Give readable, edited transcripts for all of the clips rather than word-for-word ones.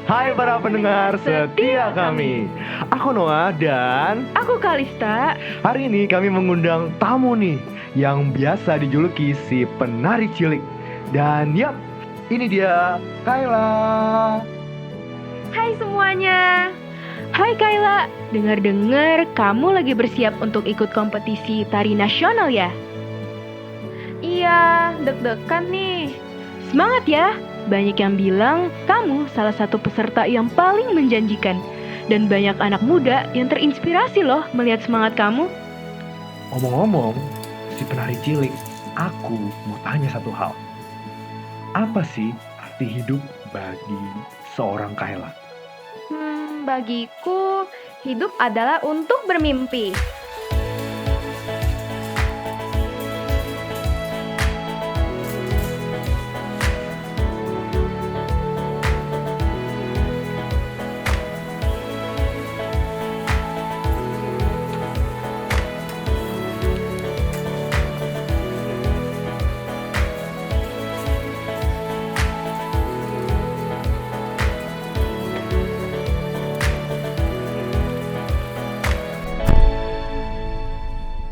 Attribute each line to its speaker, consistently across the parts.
Speaker 1: Hai para pendengar setia kami. Aku Noah dan
Speaker 2: Aku Kalista.
Speaker 1: hari ini kami mengundang tamu nih yang biasa dijuluki si penari cilik. Dan yap, ini dia Kayla.
Speaker 2: Hai semuanya. Hai Kayla, dengar-dengar kamu lagi bersiap untuk ikut kompetisi tari nasional ya? Iya, deg-degan nih. Semangat ya. Banyak yang bilang kamu salah satu peserta yang paling menjanjikan. Dan banyak anak muda yang terinspirasi loh melihat semangat kamu.
Speaker 1: Ngomong-ngomong, si penari cilik, aku mau tanya satu hal. Apa sih arti hidup bagi seorang Kayla?
Speaker 2: Bagiku, hidup adalah untuk bermimpi.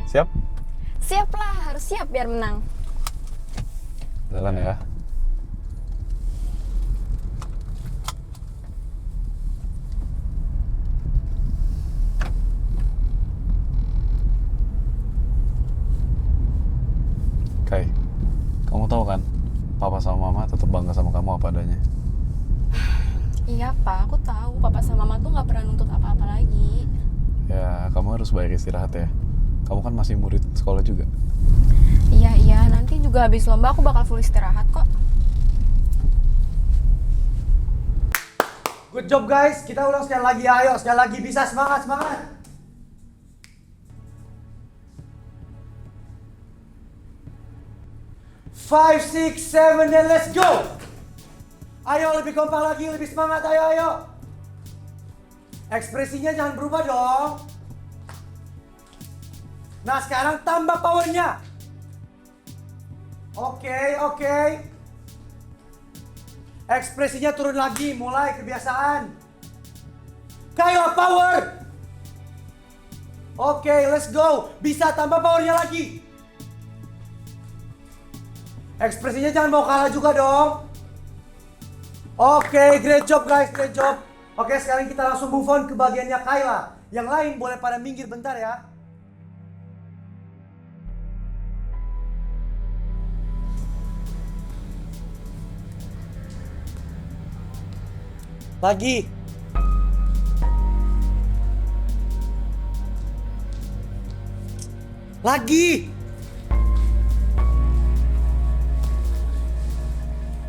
Speaker 3: Siap?
Speaker 4: Siap lah, harus siap biar menang.
Speaker 3: Jalan ya. Kai, kamu tahu kan, Papa sama Mama tetap bangga sama kamu apa adanya.
Speaker 4: Iya Pak, aku tahu Papa sama Mama tuh nggak pernah nuntut apa-apa lagi.
Speaker 3: Ya, kamu harus banyak istirahat ya. Kamu kan masih murid sekolah juga.
Speaker 4: Iya, nanti juga habis lomba aku bakal full istirahat kok.
Speaker 5: Good job guys, kita ulang sekali lagi, ayo sekali lagi, bisa, semangat. 5, 6, 7, dan let's go. Ayo lebih kompak lagi, lebih semangat, ayo. Ekspresinya jangan berubah dong. Nah sekarang tambah powernya. Oke. Ekspresinya turun lagi, mulai kebiasaan. Kayla power. Oke, let's go. Bisa tambah powernya lagi. Ekspresinya jangan mau kalah juga dong. Oke, great job guys, great job. Oke, sekarang kita langsung move on ke bagiannya Kayla. Yang lain boleh pada minggir bentar ya. Lagi.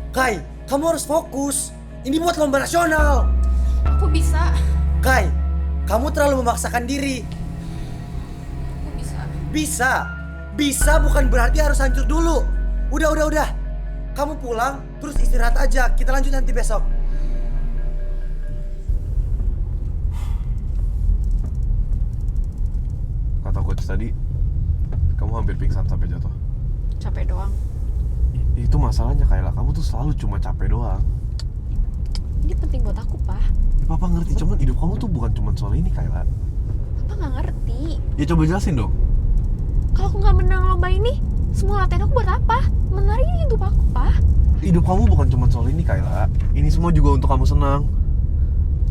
Speaker 5: Kai, kamu harus fokus. Ini buat lomba nasional.
Speaker 4: Aku bisa.
Speaker 5: Kai, kamu terlalu memaksakan diri.
Speaker 4: Aku
Speaker 5: Bisa. Bisa bukan berarti harus hancur dulu. Udah. Kamu pulang, terus istirahat aja. Kita lanjut nanti besok.
Speaker 3: Kata coach tadi, kamu hampir pingsan sampai jatuh.
Speaker 4: capek doang.
Speaker 3: Itu masalahnya Kayla, kamu tuh selalu cuma capek doang.
Speaker 4: Ini penting buat aku, Pak.
Speaker 3: Papa ngerti, cuman hidup kamu tuh bukan cuma soal ini Kayla.
Speaker 4: Papa nggak ngerti.
Speaker 3: Ya coba jelasin dong.
Speaker 4: Kalau aku nggak menang lomba ini, semua latihan aku buat apa? Menari ini hidup aku, Pak.
Speaker 3: Hidup kamu bukan cuma soal ini Kayla. Ini semua juga untuk kamu senang.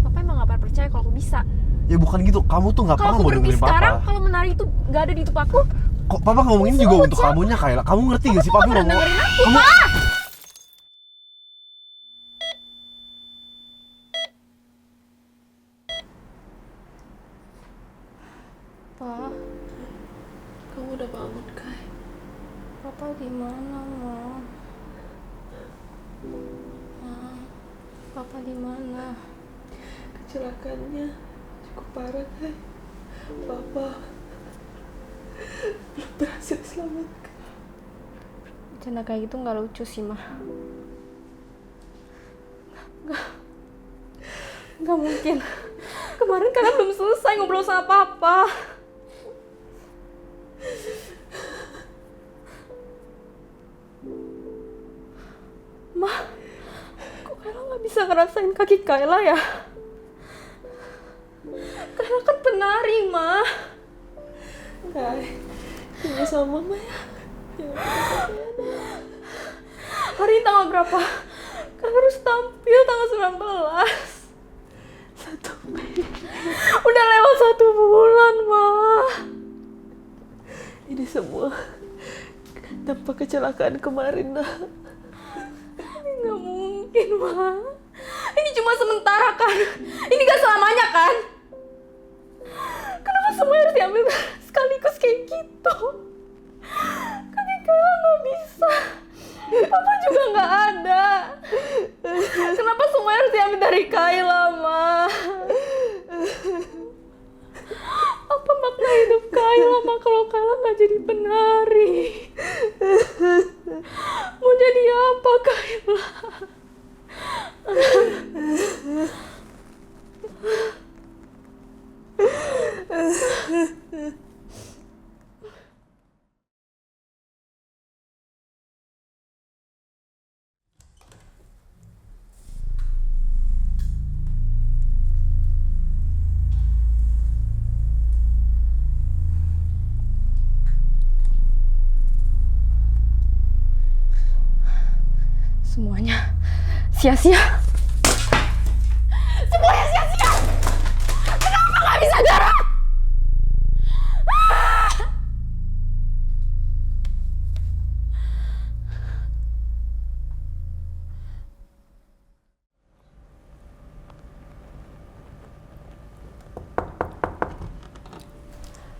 Speaker 4: Papa emang nggak pernah percaya kalau aku bisa.
Speaker 3: Ya bukan gitu, kamu tuh nggak
Speaker 4: Kalau
Speaker 3: pernah
Speaker 4: aku
Speaker 3: mau
Speaker 4: berhenti
Speaker 3: dengerin
Speaker 4: sekarang,
Speaker 3: Papa.
Speaker 4: kalau menari itu nggak ada di hidup aku.
Speaker 3: Kok Papa ngomongin juga untuk kamunya Kayla. Kamu ngerti gak sih Papa
Speaker 4: Pernah
Speaker 3: ngomong?
Speaker 4: dengerin aku,
Speaker 3: Kamu
Speaker 4: Pak. Pa, kamu udah bangun, Kai? Papa di mana, Ma? Papa di mana?
Speaker 6: Kecelakaannya cukup parah, Kai. Papa belum berhasil selamatkan.
Speaker 4: Bercanda kayak gitu nggak lucu sih, Ma. Nggak mungkin. Kemarin kakak belum selesai ngobrol sama Papa. Ma, kok kakak nggak
Speaker 6: nggak bisa ngerasain kaki Kayla ya? Kayla kan penari, Ma. Kay, ini sama Mama ya. Hari ini tanggal berapa? Kayla harus tampil tanggal 19. 1 Mei. Udah lewat 1 bulan, Ma. Ini semua dampak kecelakaan kemarin, nah. Nggak mungkin, Ma. Ini cuma sementara kan? Ini gak selamanya kan? Kenapa semua harus diambil sekaligus kayak gitu? Kaki Kayla nggak bisa. Papa juga nggak ada. Kenapa semua harus diambil dari Kayla, Ma? Apa makna hidup Kayla, Ma, kalau Kayla nggak jadi penari? Mau jadi apa Kayla? Semuanya sia-sia. Semuanya sia-sia. Kenapa nggak bisa Zara?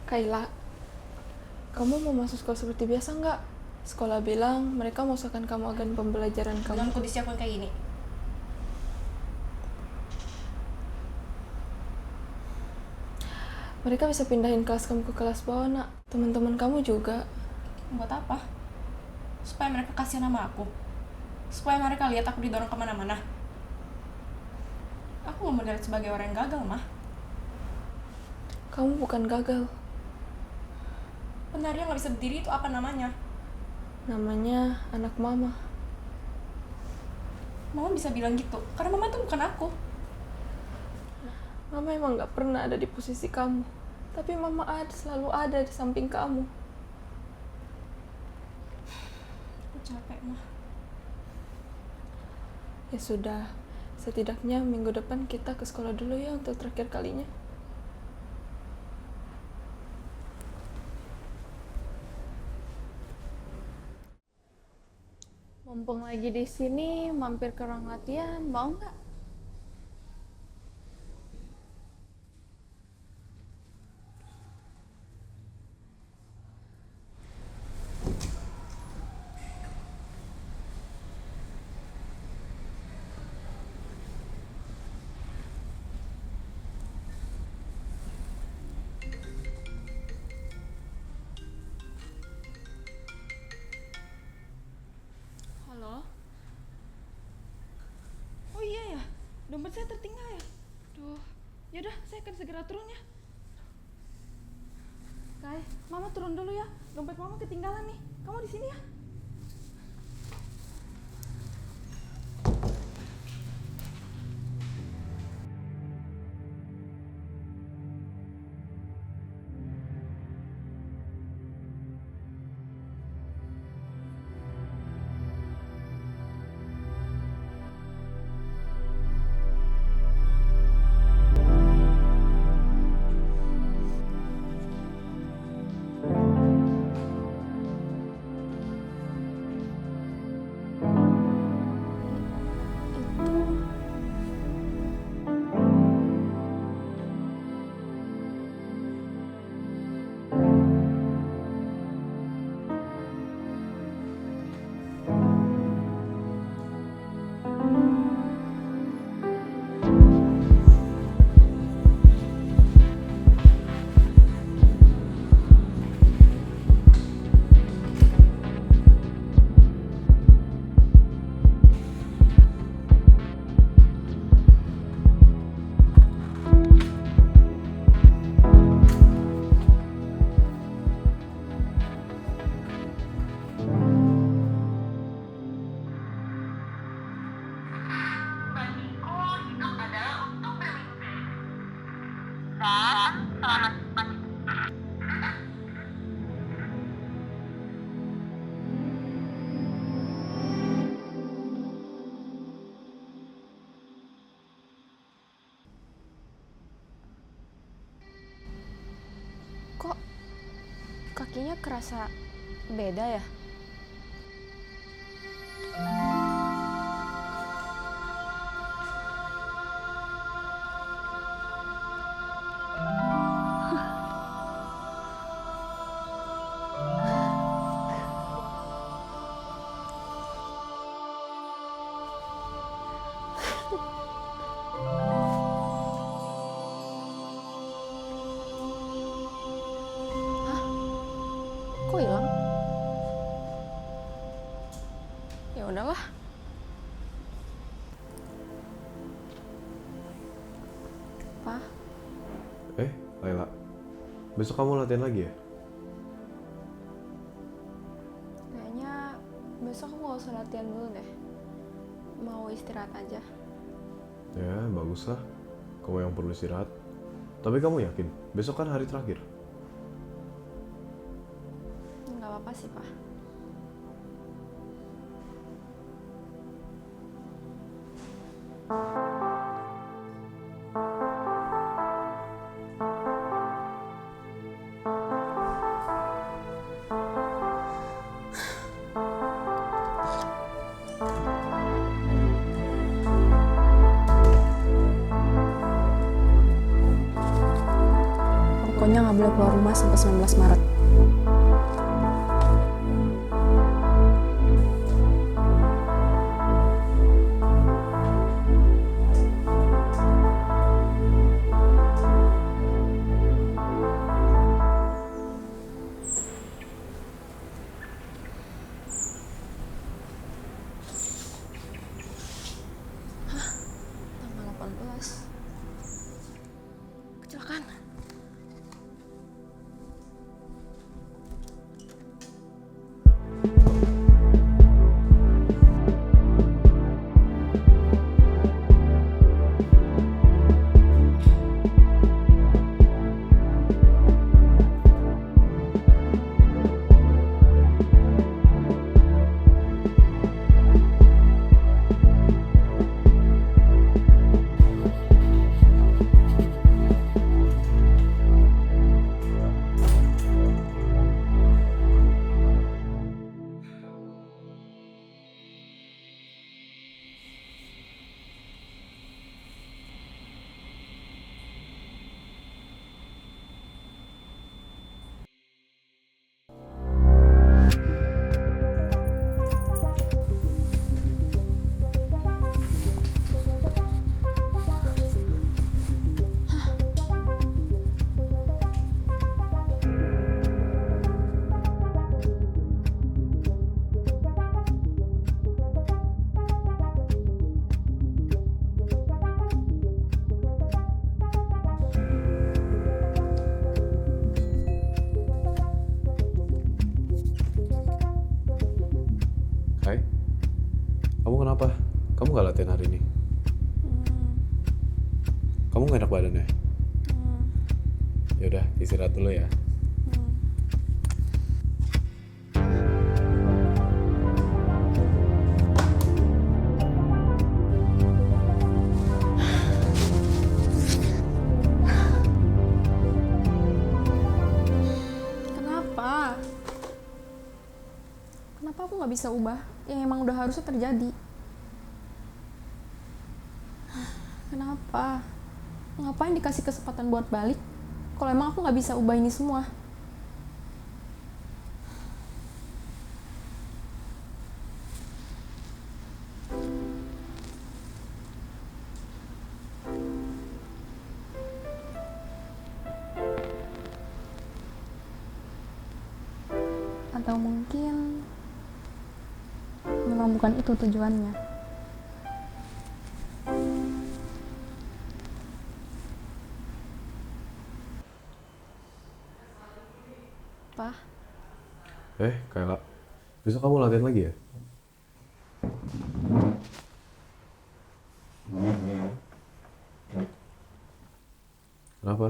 Speaker 6: Kayla, kamu mau masuk sekolah seperti biasa nggak? Sekolah bilang mereka mau usahakan kamu agen pembelajaran kamu.
Speaker 7: Dengan kondisi aku yang kayak gini.
Speaker 6: Mereka bisa pindahin kelas kamu ke kelas bawah, nak. Teman-teman kamu juga.
Speaker 7: Buat apa? Supaya mereka kasihan sama aku. Supaya mereka lihat aku didorong kemana-mana. Aku gak mau dilihat sebagai orang yang gagal, Mah.
Speaker 6: Kamu bukan gagal.
Speaker 7: Penari yang gak bisa berdiri itu apa namanya?
Speaker 6: Namanya anak mama.
Speaker 7: Mama bisa bilang gitu, karena mama itu bukan aku.
Speaker 6: Mama emang gak pernah ada di posisi kamu. Tapi mama selalu ada di samping kamu.
Speaker 7: Aku capek, Mah.
Speaker 6: Ya sudah, setidaknya minggu depan kita ke sekolah dulu ya untuk terakhir kalinya. Mumpung lagi di sini, mampir ke ruang latihan, mau nggak?
Speaker 7: Halo? Oh iya ya, dompet saya tertinggal ya? Duh, yaudah saya akan segera turun ya. Kai, mama turun dulu ya. Dompet mama ketinggalan nih. Kamu di sini ya?
Speaker 6: kakinya kerasa beda ya? Kok hilang? Ya udahlah. Pa,
Speaker 8: Laila, besok kamu latihan lagi ya?
Speaker 6: kayaknya besok aku gak usah latihan dulu deh. Mau istirahat aja.
Speaker 8: Ya, bagus lah. Kamu yang perlu istirahat. Tapi kamu yakin? Besok kan hari terakhir.
Speaker 6: Nggak apa-apa sih, Pa. Pokoknya nggak boleh keluar rumah sampai 19 Maret. Tanggal 18. Kecelakaan.
Speaker 8: Hai, kamu kenapa? Kamu gak latihan hari ini? Kamu gak enak badannya? Yaudah, istirahat dulu ya.
Speaker 6: Kenapa? Kenapa aku nggak bisa ubah yang emang udah harusnya terjadi? Kenapa? Ngapain dikasih kesempatan buat balik kalau emang aku nggak bisa ubah ini semua? Atau mungkin memang bukan itu tujuannya. Pa,
Speaker 8: Kayla, besok kamu latihan lagi ya? Kenapa?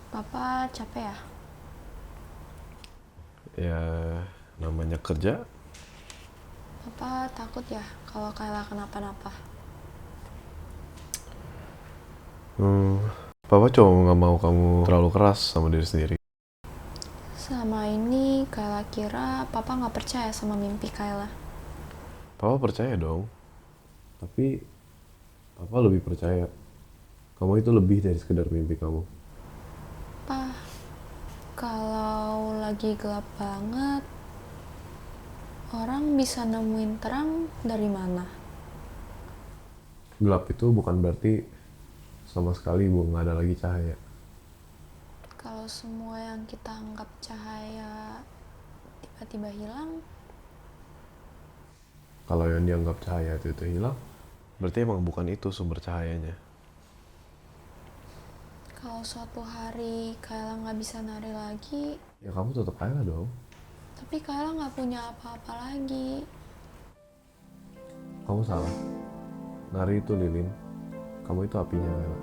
Speaker 6: Papa capek ya?
Speaker 8: Ya, namanya kerja.
Speaker 6: Papa takut ya kalau Kayla kenapa-napa?
Speaker 8: Papa cuma nggak mau kamu terlalu keras sama diri sendiri.
Speaker 6: Selama ini Kayla kira papa nggak percaya sama mimpi Kayla.
Speaker 8: Papa percaya dong. Tapi Papa lebih percaya kamu itu lebih dari sekedar mimpi kamu.
Speaker 6: Pa, kalau lagi gelap banget, orang bisa nemuin terang dari mana?
Speaker 8: Gelap itu bukan berarti sama sekali nggak ada lagi cahaya.
Speaker 6: Kalau semua yang kita anggap cahaya tiba-tiba hilang,
Speaker 8: Kalau yang dianggap cahaya itu hilang, berarti emang bukan itu sumber cahayanya.
Speaker 6: kalau suatu hari Kayla nggak bisa nari lagi,
Speaker 8: Ya kamu tetap Kayla dong.
Speaker 6: tapi Kayla nggak punya apa-apa lagi.
Speaker 8: Kamu salah. Nari itu lilin. Kamu itu apinya Kayla.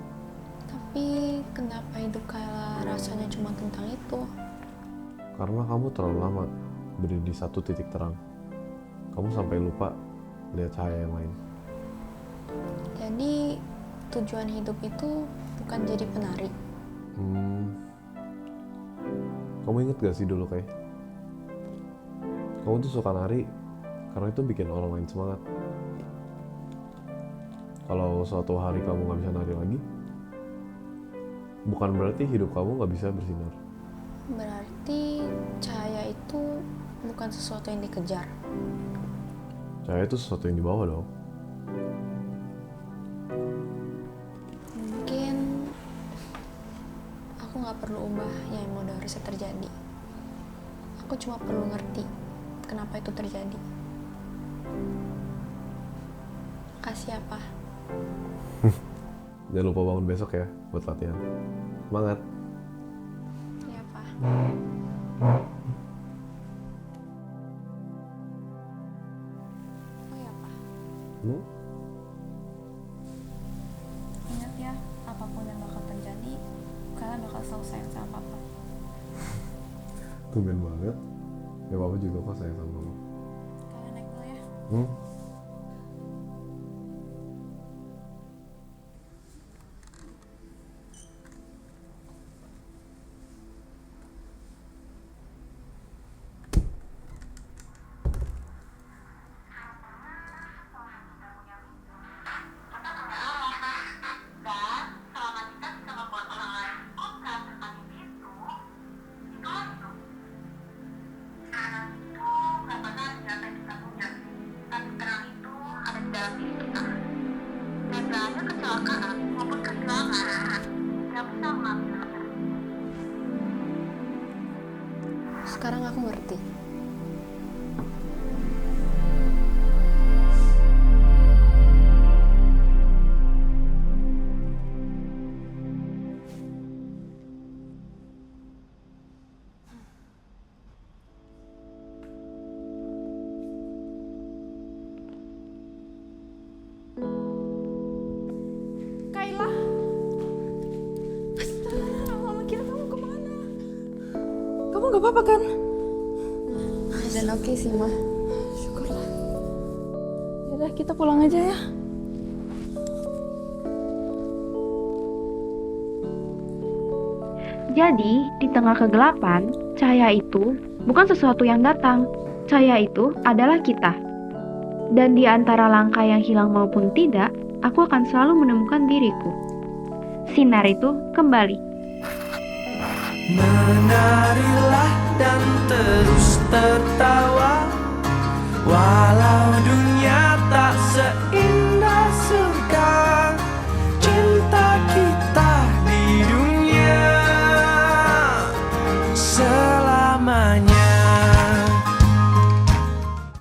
Speaker 6: Tapi kenapa hidup Kayla rasanya cuma tentang itu?
Speaker 8: Karena kamu terlalu lama berdiri di satu titik terang. Kamu sampai lupa lihat cahaya yang lain.
Speaker 6: Jadi tujuan hidup itu bukan jadi penari.
Speaker 8: Kamu inget gak sih dulu kayak kamu tuh suka nari karena itu bikin orang lain semangat. Kalau suatu hari kamu gak bisa nari lagi, bukan berarti hidup kamu gak bisa bersinar.
Speaker 6: Berarti cahaya itu bukan sesuatu yang dikejar.
Speaker 8: Cahaya itu sesuatu yang dibawa dong.
Speaker 6: Mungkin aku nggak perlu ubah yang mau harusnya terjadi. Aku cuma perlu ngerti kenapa itu terjadi. Makasih ya, Pa.
Speaker 8: Jangan lupa bangun besok ya buat latihan. Semangat.
Speaker 6: Iya, Pa. Oh ya, Pa. Ingat ya, apapun yang bakal terjadi, kalian bakal selalu sayang sama Papa.
Speaker 8: Tumben banget. Ya Papa juga kok sayang sama kamu.
Speaker 6: Kalian naik dulu ya. Sekarang aku ngerti.
Speaker 7: Kayla. Astaga, mama kira kamu kemana? Kamu gak apa-apa kan?
Speaker 6: Dan oke sih, Ma.
Speaker 7: Syukurlah. Yaudah, kita pulang aja ya.
Speaker 2: Jadi, di tengah kegelapan, cahaya itu bukan sesuatu yang datang. Cahaya itu adalah kita. Dan di antara langkah yang hilang maupun tidak, aku akan selalu menemukan diriku. Sinar itu kembali.
Speaker 9: Menarilah dan terus tertawa, walau dunia